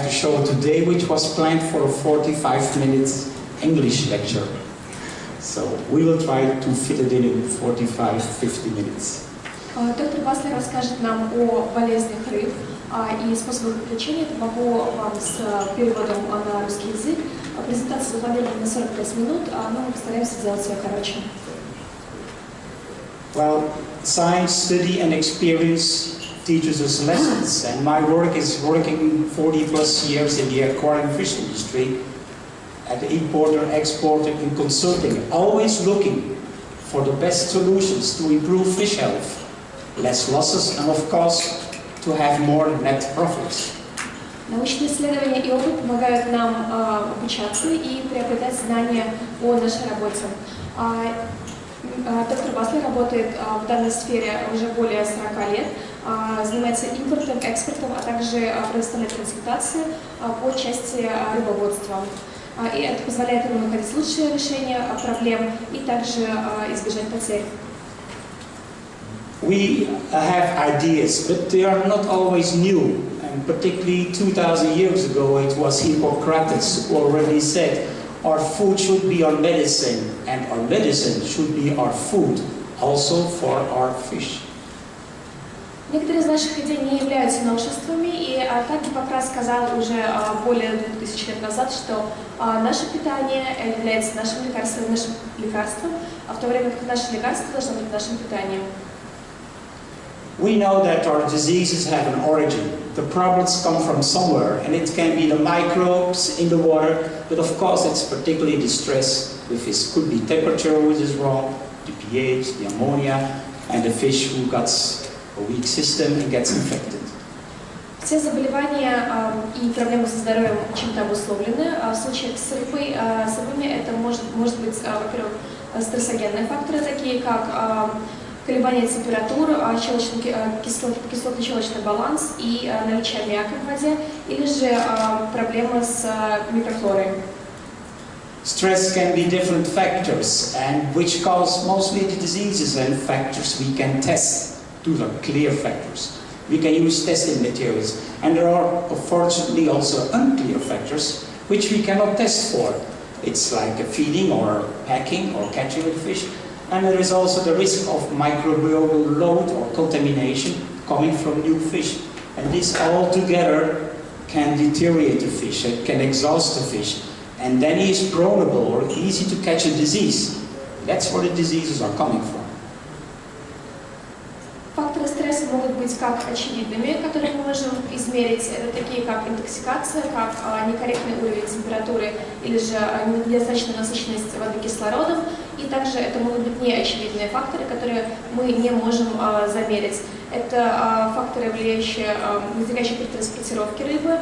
to show today, which was planned for a 45 minutes English lecture. So we will try to fit it in 45-50 minutes. Доктор Басслер расскажет нам о болезнях рыб и способах лечения. Это могу вам с переводом на русский язык. Презентация запланирована на 45 минут, но мы постараемся сделать ее короче. Well, science, study and experience teaches us lessons, and my work is working 40 plus years in the aquarium fish industry, at the importer, exporter, and consulting, always looking for the best solutions to improve fish health, less losses, and of course, to have more net profits. Научные исследования и опыт помогают нам обучаться и приобретать знания о нашей работе. Доктор Басслер работает в данной сфере уже более 40 лет, занимается импортом, экспортом, а также предоставляет консультации по части рыбоводства. И это позволяет ему находить лучшие решения проблем и также избежать потерь. We have ideas, but they are not always new. And particularly 2,000 years ago, it was Hippocrates who already said, our food should be our medicine, and our medicine should be our food, also for our fish. Некоторые из наших идей не являются новшествами, и так Гиппократ сказал уже более 2000 лет назад, что наше питание является нашим лекарством, а в то время как наше лекарство должно быть нашим питанием. We know that our diseases have an origin. The problems come from somewhere, and it can be the microbes in the water, but of course it's particularly the stress with fish. Could be temperature, which is wrong, the pH, the ammonia, and the fish who got a weak system and gets infected. Все заболевания и проблемы со здоровьем чем-то обусловлены. В случае с рыбами это может быть, во-первых, стрессогенные факторы, такие как колебания температур, кислотно-щелочный баланс и наличие аммиака в воде, или же проблемы с микрофлорой. Stress can be different factors, and which cause mostly the diseases, and factors we can test. Those are clear factors. We can use testing materials, and there are unfortunately also unclear factors which we cannot test for. It's like feeding or packing or catching the fish. And there is also the risk of microbial load or contamination coming from new fish. And this all together can deteriorate the fish, it can exhaust the fish. And then he is proneable or easy to catch a disease. That's where the diseases are coming from. Факторы стресса могут быть как очевидными, которые мы можем измерить. Это такие как интоксикация, как некорректный уровень температуры или же недостаточная насыщенность воды кислородом. И также это могут быть неочевидные факторы, которые мы не можем замерить. Это факторы, возникающие при транспортировке рыбы,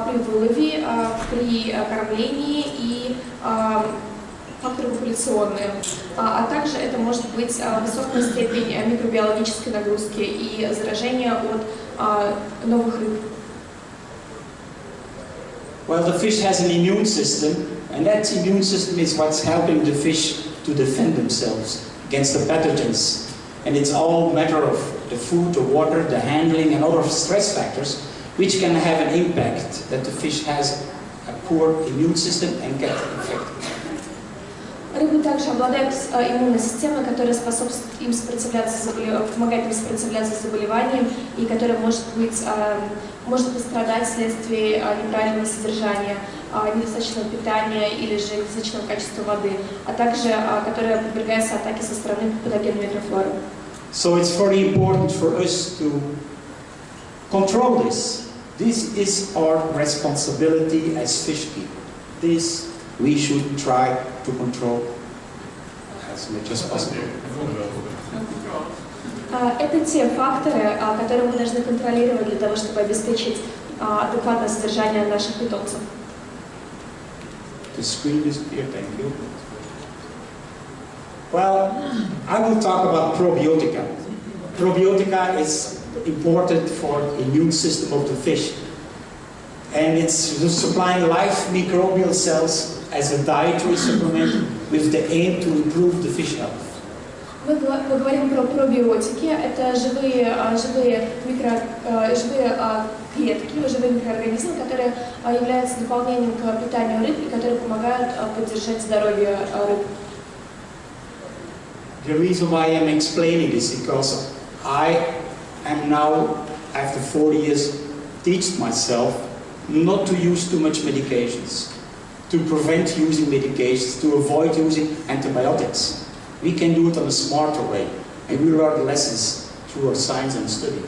при вылове, при кормлении и факторы популяционные. А также это может быть высокая степень микробиологической нагрузки и заражения от новых рыб. Well, the fish has an immune system, and that immune system is what's helping the fish to defend themselves against the pathogens. And it's all a matter of the food, the water, the handling, and other stress factors, which can have an impact that the fish has a poor immune system and get infected. Рыбы также обладают иммунной системой, которая помогает им сопротивляться заболеваниям и которая может пострадать вследствие неправильного содержания, недостаточного питания или же недостаточного качества воды, а также которая подвергается атаке со стороны патогенной микрофлоры. So it's very important for us to control this. This is our responsibility as fish people. This we should try to control as much as possible. Это те факторы, которые мы должны контролировать для того, чтобы обеспечить адекватное содержание наших питомцев. The screen is clear, thank you. Well, I will talk about probiotica. Probiotica is important for the immune system of the fish. And it's supplying live microbial cells as a dietary supplement with the aim to improve the fish health. Мы поговорим про пробиотики. Это живые клетки, живые микроорганизмы, которые являются дополнением к питанию рыб и которые помогают поддержать здоровье рыб. The reason why I'm explaining this is because I am now, after 40 years, teach myself not to use too much medications, to prevent using medications, to avoid using antibiotics. We can do it on a smarter way, and we learn lessons through our science and study.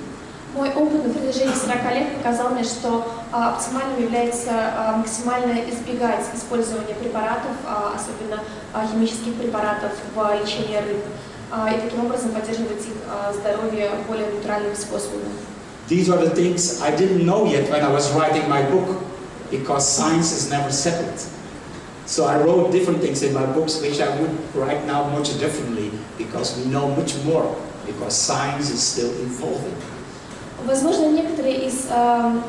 Мой опыт на протяжении 40 лет показал мне, что оптимальным является максимально избегать использования препаратов, особенно химических препаратов в лечении рыб, и таким образом поддерживать их здоровье более натуральными способами. These are the things I didn't know yet when I was writing my book, because science is never settled. So I wrote different things in my books which I would write now much differently, because we know much more, because science is still evolving. Возможно, некоторые из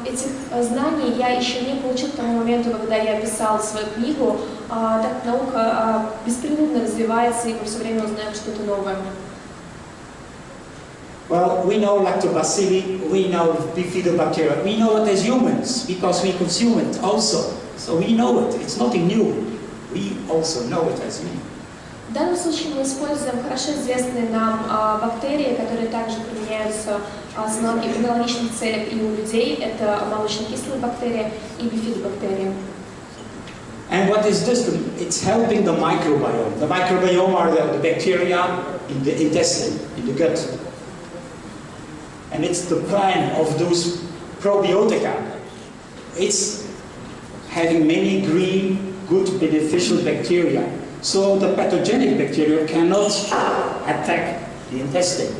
этих знаний я еще не получил к тому моменту, когда я писал свою книгу, так как наука беспрерывно развивается, и мы все время узнаем что-то новое. Well, we know lactobacilli, we know bifidobacteria, we know it as humans, because we consume it also. So we know it, it's nothing new. We also know it as humans. В данном случае мы используем хорошо известные нам бактерии, которые также применяются в иммунологичных целях и у людей. Это молочно-кислые бактерии и бифидобактерии. And what is this? It's helping the microbiome. The microbiome are the bacteria in the intestine, in the gut. And it's the plan of those probiotica. It's having many green, good, beneficial bacteria. So the pathogenic bacteria cannot attack the intestine.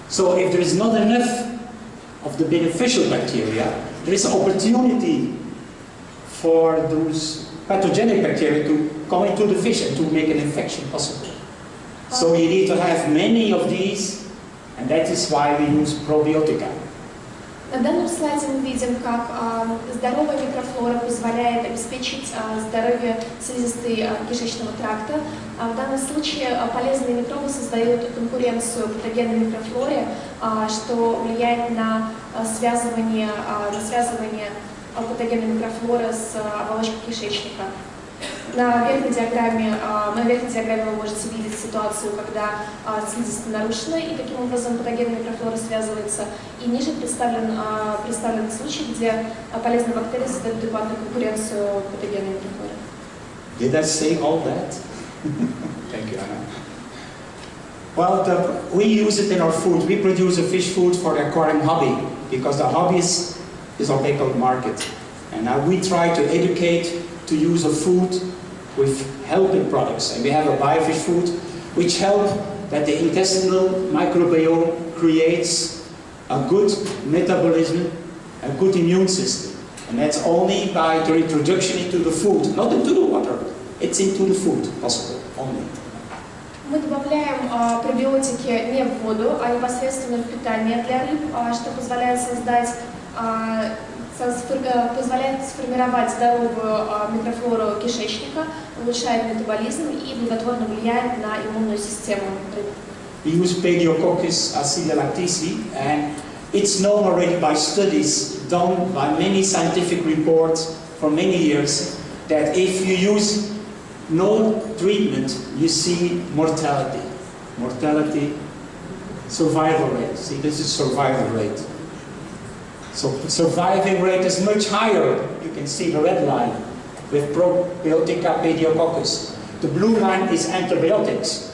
So if there is not enough of the beneficial bacteria, there is an opportunity for those pathogenic bacteria to come into the fish and to make an infection possible. So you need to have many of these, and that is why we use probiotica. На данном слайде мы видим, как здоровая микрофлора позволяет обеспечить здоровье слизистой кишечного тракта. В данном случае полезные микробы создают конкуренцию патогенной микрофлоре, что влияет на связывание патогенной микрофлоры с оболочкой кишечника. На верхней диаграмме вы можете видеть ситуацию, когда слизистая нарушена, и таким образом патогенная микрофлора связывается. И ниже представлен случай, где полезные бактерии создают адекватную конкуренцию патогенной микрофлоре. Did I say all that? Thank you, Anna. Well, we use it in our food. We produce a fish food for the aquarium hobby, because the hobby is our local market. And now we try to educate to use a food with helping products. And we have a biofish food which help that the intestinal microbiome creates a good metabolism, a good immune system. And that's only by the introduction into the food, not into the water. It's into the food possible, only. Мы добавляем пробиотики не в воду, а непосредственно в питание для рыб, что позволяет сформировать здоровую микрофлору кишечника, улучшает метаболизм и благотворно влияет на иммунную систему рыб. We use Pediococcus acidilactici, and it's known already by studies done by many scientific reports for many years that if you use no treatment, you see mortality. Mortality, survival rate. See, this is survival rate. So surviving rate is much higher. You can see the red line with probiotica pediococcus. The blue line is antibiotics.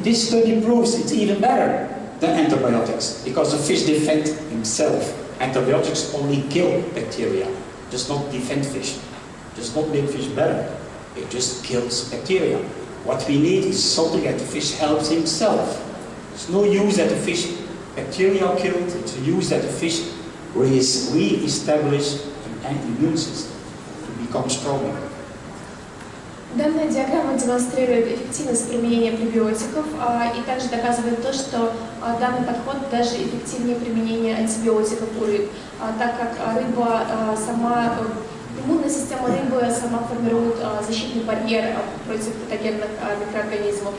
This study proves it's even better than antibiotics because the fish defends himself. Antibiotics only kill bacteria, does not defend fish, does not make fish better. It just kills bacteria. What we need is something that the fish helps himself. There's no use that the fish bacteria are killed. It's a use that the fish re-establish an immune system to become stronger. Данная диаграмма демонстрирует эффективность применения пребиотиков и также доказывает то, что данный подход даже эффективнее применения антибиотиков у рыб, так как рыба сама Иммунная система рыбы сама формирует защитный барьер против патогенных микроорганизмов.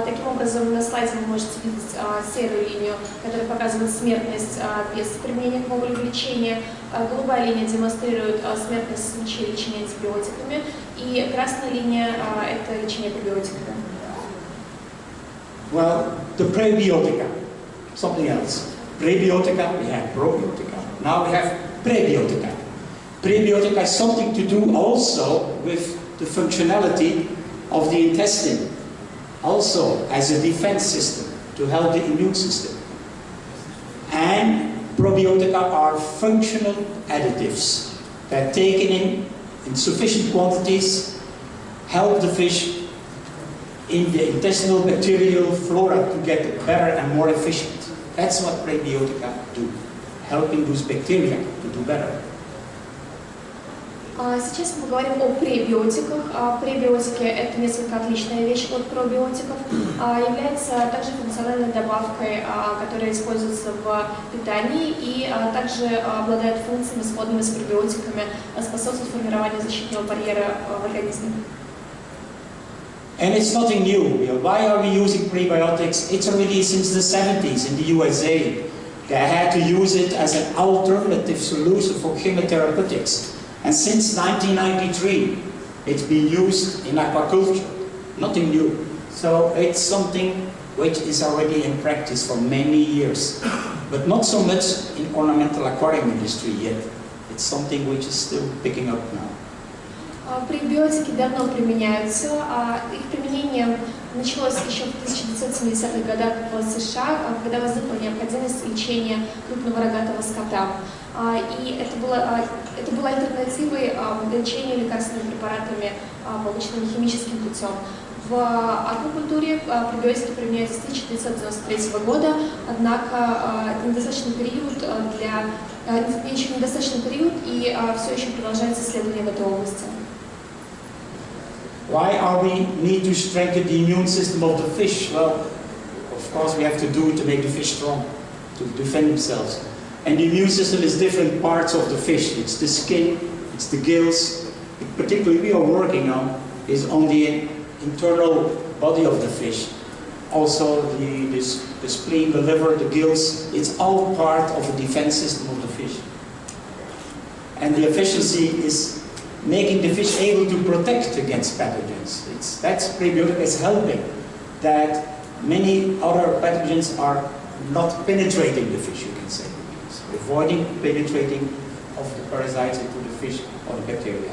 Таким образом, на слайде вы можете видеть серую линию, которая показывает смертность без применения какого-либо лечения. Голубая линия демонстрирует смертность в случае лечения антибиотиками. И красная линия – это лечение пробиотиками. Well, the prebiotica, something else. Prebiotica, we have probiotica. Now we have prebiotica. Prebiotica has something to do also with the functionality of the intestine, also as a defense system to help the immune system. And probiotica are functional additives that, taken in sufficient quantities, help the fish in the intestinal bacterial flora to get better and more efficient. That's what prebiotica do, helping those bacteria to do better. Сейчас мы говорим о пребиотиках. Пребиотики – это несколько отличная вещь от пробиотиков. Является также функциональной добавкой, которая используется в питании и также обладает функциями, сходными с пробиотиками, способствует формированию защитного барьера в организме. And it's nothing new. Why are we using prebiotics? It's already since the 70s in the USA. They had to use it as an alternative solution for chemotherapeutics. And since 1993, it's been used in aquaculture. Nothing new. So it's something which is already in practice for many years. But not so much in ornamental aquarium industry yet. It's something which is still picking up now. Пребиотики давно применяются. Их применение началось еще в 1970-х годах в США, когда возникла необходимость лечения крупного рогатого скота. И это было альтернативой лечению лекарственными препаратами, полученными химическим путем. В аквакультуре пребиотики применяются с 1993 года, однако недостаточный период еще недостаточный период, и все еще продолжается исследование в этой области. Why are we need to strengthen the immune system of the fish? Well, of course we have to do it to make the fish strong, to defend themselves. And the immune system is different parts of the fish. It's the skin, it's the gills. Particularly we are working on is on the internal body of the fish. Also the spleen, the liver, the gills, it's all part of the defense system of the fish. And the efficiency is making the fish able to protect against pathogens. That's prebiotic is helping that many other pathogens are not penetrating the fish, you can say. So avoiding penetrating of the parasites into the fish or the bacteria.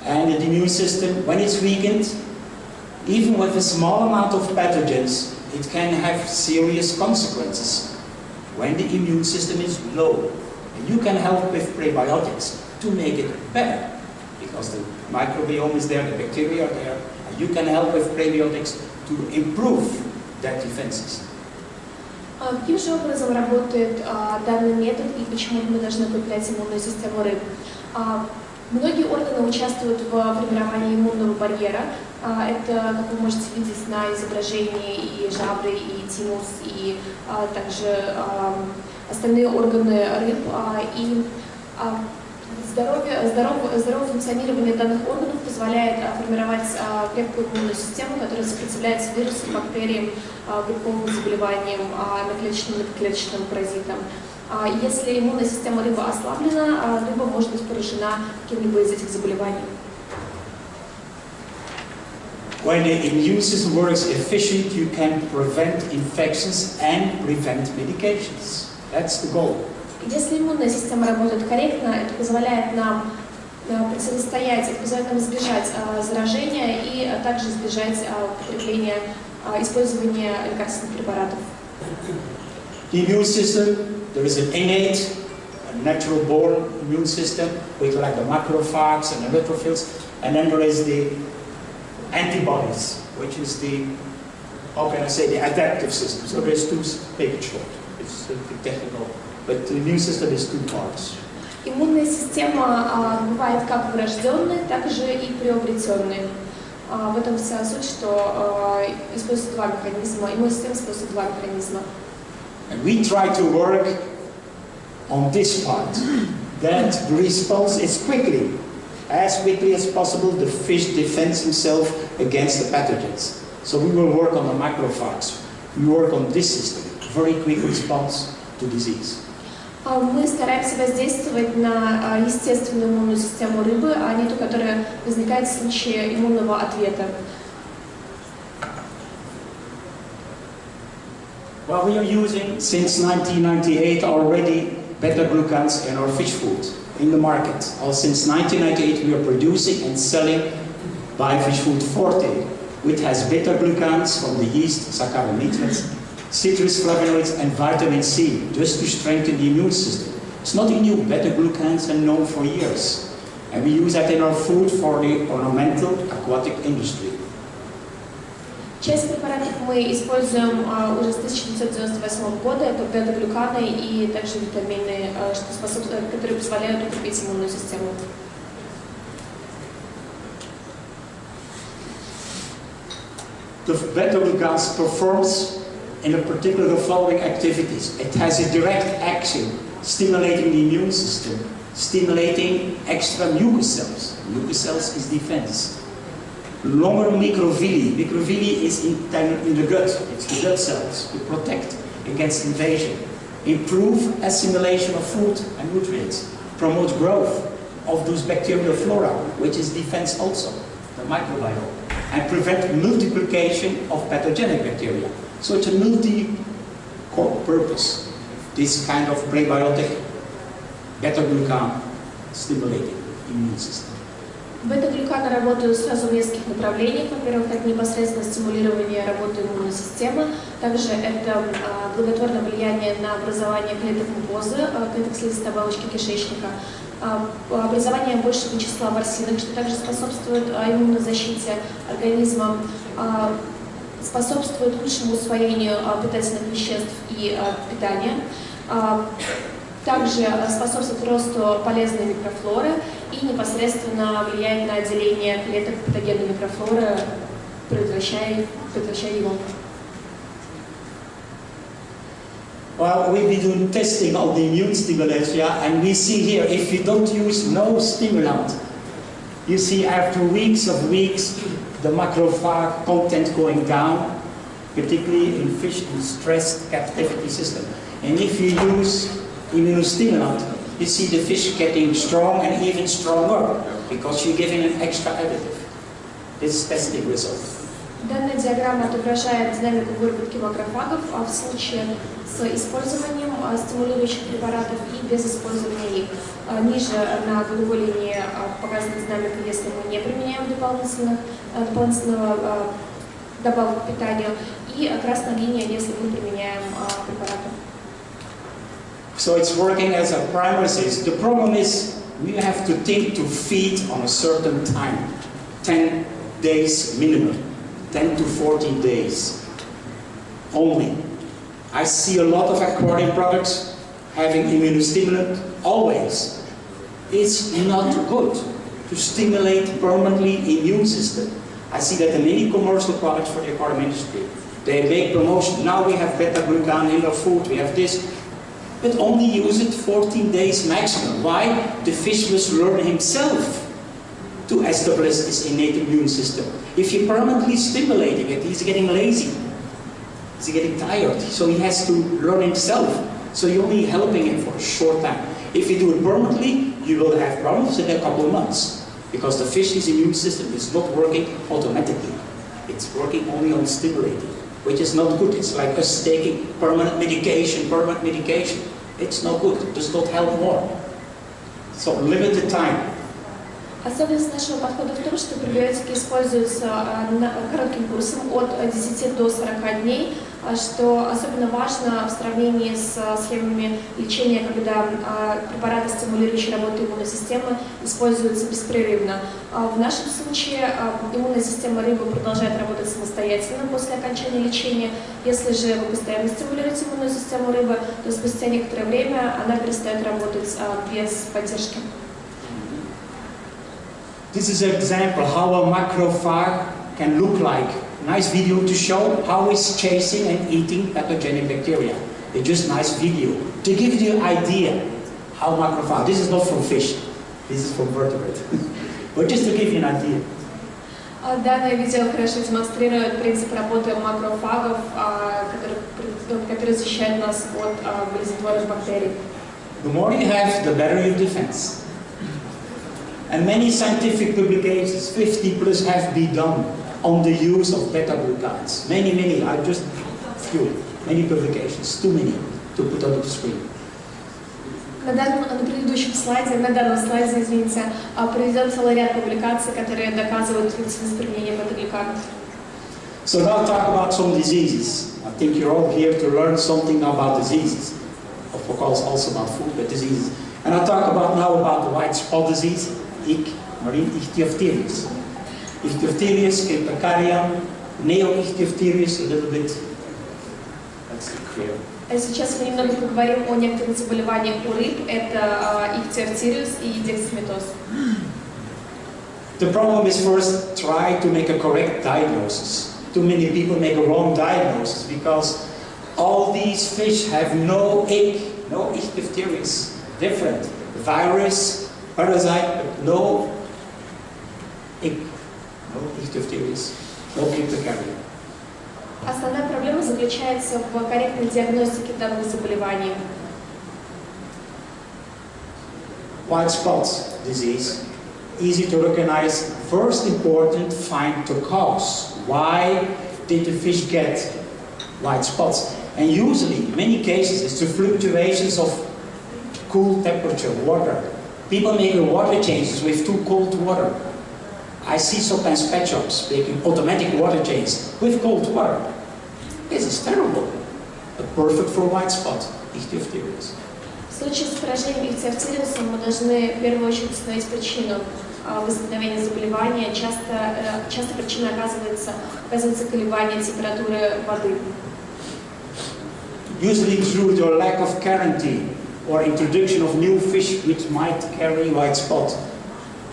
And the immune system, when it's weakened, even with a small amount of pathogens, it can have serious consequences when the immune system is low. And you can help with prebiotics to make it better, because the microbiome is there, the bacteria are there, and you can help with prebiotics to improve that defense system. Каким же образом работает данный метод и почему мы должны укреплять иммунную систему рыб? Многие органы участвуют в формировании иммунного барьера. Это, как вы можете видеть на изображении, и жабры, и тимус, и также остальные органы рыб. И здоровое функционирование данных органов позволяет формировать крепкую иммунную систему, которая сопротивляется вирусам, бактериям, грибковым заболеваниям, наклеточным и надклеточным паразитам. Если иммунная система рыбы ослаблена, рыба может быть поражена каким-либо из этих заболеваний. When the immune system works efficient, you can prevent infections and prevent medications. That's the goal. Если иммунная система работает корректно, это позволяет нам противостоять, это позволяет нам избежать заражения и также избежать употребления, использования лекарственных препаратов. The immune system, there is an innate, a natural born immune system with like the macrophages and the neutrophils, and then there is the antibodies, which is the, how can I say, the adaptive system. So there's two, make it short, it's a bit technical, but the immune system is two parts. Иммунная система бывает как врожденной, так же и приобретенной. В этом вся суть, что используют два механизма, иммунная система использует два механизма. And we try to work on this part, that the response is as quickly as possible, the fish defends himself against the pathogens. So we will work on the macrophages. We work on this system, very quick response to disease. Мы стараемся воздействовать на естественную иммунную систему рыбы, а не ту, которая возникает в случае иммунного ответа. Well, we are using, since 1998 already, beta-glucans in our fish food in the market. Since 1998 we are producing and selling biofish food Forte, which has beta-glucans from the yeast, Saccharomyces, citrus flavonoids and vitamin C, just to strengthen the immune system. It's nothing new. Beta-glucans are known for years. And we use that in our food for the ornamental aquatic industry. Часть препаратов мы используем уже с 1998 года. Это бета-глюканы и также витамины, которые позволяют укрепить иммунную систему. The beta-glucans performs in a particular following activities. It has a direct action stimulating the immune system, stimulating extra mucus cells. Mucus cells is defense. Longer microvilli. Microvilli is in the gut. It's the gut cells to protect against invasion. Improve assimilation of food and nutrients. Promote growth of those bacterial flora, which is defense also, the microbiome. And prevent multiplication of pathogenic bacteria. So it's a multi-core purpose, this kind of prebiotic beta-glucan stimulating immune system. Бета-глюканы работают сразу в нескольких направлениях. Во-первых, это непосредственно стимулирование работы иммунной системы. Также это благотворное влияние на образование клеток мукозы, клеток слизистой оболочки кишечника, образование большего числа ворсинок, что также способствует иммунной защите организма, способствует лучшему усвоению питательных веществ и питания. Также способствует росту полезной микрофлоры и непосредственно влияет на отделение клеток патогенной микрофлоры, предотвращая его. Well, we've been doing testing of the immune stimulants, and we see here, if you don't use no stimulant, you see after weeks, the macrophage content going down, particularly in fish in stressed captivity system. And if you use immunostimulant, you see the fish getting strong and even stronger because you're giving an extra additive. This is testing result. Данная диаграмма отображает динамику выработки макрофагов в случае с использованием стимулирующих препаратов и без использования их. Ниже на голубой линии показана динамика, если мы не применяем дополнительного добавок к питанию, и красная линия, если мы применяем препараты. So it's working as a primary stage. The problem is we have to think to feed on a certain time, 10 days minimum, 10 to 14 days only. I see a lot of aquarium products having immunostimulant always. It's not good to stimulate permanently immune system. I see that in many commercial products for the aquarium industry. They make promotion. Now we have beta-glucan in our food, we have this. But only use it 14 days maximum. Why? The fish must learn himself to establish his innate immune system. If you're permanently stimulating it, he's getting lazy. He's getting tired. So he has to learn himself. So you're only helping him for a short time. If you do it permanently, you will have problems in a couple of months. Because the fish's immune system is not working automatically. It's working only on stimulating, which is not good. It's like us taking permanent medication. It's not good. It does not help more. So limit the time. Особенность нашего подхода в том, что пребиотики используются коротким курсом от 10 до 40 дней, что особенно важно в сравнении с схемами лечения, когда препараты, стимулирующие работу иммунной системы, используются беспрерывно. В нашем случае иммунная система рыбы продолжает работать самостоятельно после окончания лечения. Если же вы постоянно стимулируете иммунную систему рыбы, то спустя некоторое время она перестает работать без поддержки. This is an example how a macrophage can look like. Nice video to show how it's chasing and eating pathogenic bacteria. It's just nice video to give you an idea how macrophage. This is not from fish. This is from vertebrate. But just to give you an idea. Данное видео хорошо демонстрирует принцип работы макрофагов, которые защищают нас от болезнетворных бактерий. The more you have, the better your defense. And many scientific publications, 50 plus, have been done on the use of beta-glucans. Many, I just few, many publications, too many to put on the screen. На данном слайде, извините, приведен целый ряд публикаций, которые доказывают эффективность применения бета-глюканов. So now I'll talk about some diseases. I think you're all here to learn something about diseases. Of course, also about food, but diseases. And I'll talk now about the white spot disease, marine ichthyophthirius. Ichthyophthirius, Cryptocarium, neo-ichthyophthirius, a little bit. That's clear. Сейчас мы немного поговорим о некоторых заболеваниях у рыб. Это ихтиофтириус и дексаметоз. The problem is first try to make a correct diagnosis. Too many people make a wrong diagnosis because all these fish have no ichthyophthirius. Different virus, parasite, but no ichthyophthirius, no Cryptocarium. Основная проблема заключается в корректной диагностике данных заболеваний. White spot disease, easy to recognize. First important, find the cause. Why did the fish get white spots? And usually, in many cases, it's the fluctuations of cool temperature, water. People make water changes with too cold water. I see sometimes pet shops making automatic water changes with cold water. This is terrible, but perfect for white spot, ichthyophthirius. В случае с поражением ихтиофтириусом мы должны в первую очередь установить причину возникновения заболевания. Часто причиной оказывается колебание температуры воды. Usually through the lack of quarantine or introduction of new fish which might carry white spot.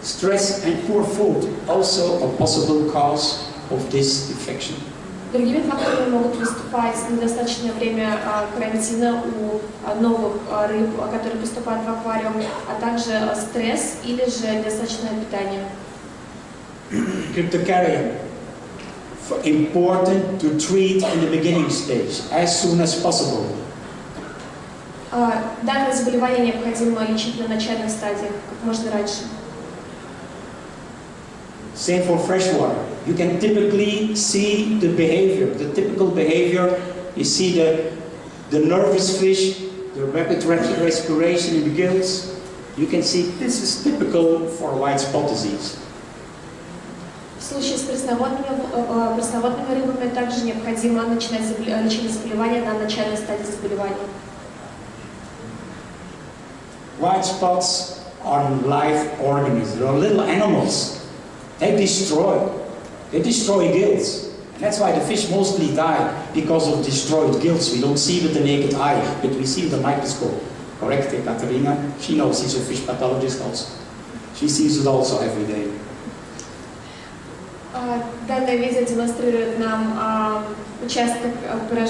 Stress and poor food also a possible cause of this infection. Другими факторами могут выступать недостаточное время карантина у новых рыб, которые поступают в аквариум, а также стресс или же недостаточное питание. Cryptocarium. Important to treat in the beginning stage, as soon as possible. Данное заболевание необходимо лечить на начальных стадиях, как можно раньше. Same for freshwater. You can typically see the behavior, the typical behavior. You see the nervous fish, the rapid respiration in the gills. You can see this is typical for white spot disease. В случае с пресноводными рыбами также необходимо начинать лечение заболевания на начальной стадии заболевания. White spots are live organisms. They are little animals. They destroy gills. And that's why the fish mostly die, because of destroyed gills. We don't see with the naked eye, but we see with the microscope. Correct, Katerina? She knows, she's a fish pathologist also. She sees it also every day. Данное видео демонстрирует нам участок поражения.